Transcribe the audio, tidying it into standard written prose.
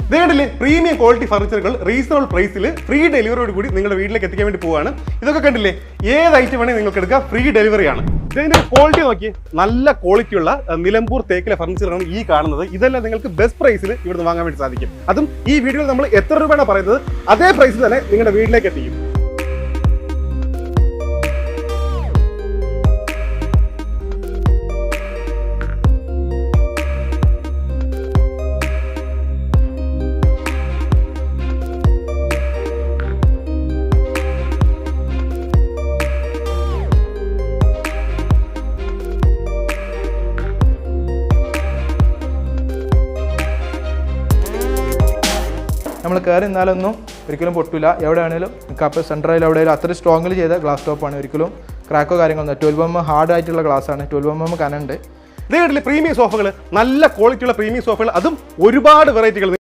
ഇതേണ്ടില്ലേ premium quality ഫർണിച്ചറുകൾ reasonable പ്രൈസിൽ free ഡെലിവറിയോട് കൂടി നിങ്ങളുടെ വീട്ടിലേക്ക് എത്തിക്കാൻ വേണ്ടി പോവാണ്. ഇതൊക്കെ കണ്ടില്ലേ, ഏത് ഐറ്റം വേണമെങ്കിൽ നിങ്ങൾക്ക് എടുക്കാം, ഫ്രീ ഡെലിവറിയാണ്. ഇതിന്റെ ക്വാളിറ്റി നോക്കി, നല്ല ക്വാളിറ്റിയുള്ള നിലമ്പൂർ തേക്കിലെ ഫർണിച്ചറാണ് ഈ കാണുന്നത്. ഇതെല്ലാം നിങ്ങൾക്ക് ബെസ്റ്റ് പ്രൈസിൽ ഇവിടുന്ന് വാങ്ങാൻ വേണ്ടി സാധിക്കും. അതും ഈ വീഡിയോയിൽ നമ്മൾ എത്ര രൂപയാണ് പറയുന്നത് അതേ പ്രൈസിൽ തന്നെ നിങ്ങളുടെ വീട്ടിലേക്ക് എത്തിക്കും. നമ്മൾ കയറി നിന്നാലൊന്നും ഒരിക്കലും പൊട്ടില്ല. എവിടെയാണെങ്കിലും കപ്പ് സെൻട്രയിൽ എവിടെയാലും അത്ര സ്ട്രോങ്ങിൽ ചെയ്ത ഗ്ലാസ് ടോപ്പാണ്. ഒരിക്കലും ക്രാക്കോ കാര്യങ്ങളൊന്നും 12mm ഹാർഡ് ആയിട്ടുള്ള ഗ്ലാസ് ആണ്. 12mm കനുണ്ട്. ഇതേ പ്രീമിയം സോഫകൾ, നല്ല ക്വാളിറ്റിയുള്ള പ്രീമിയം സോഫകൾ, അതും ഒരുപാട് വെറൈറ്റികൾ.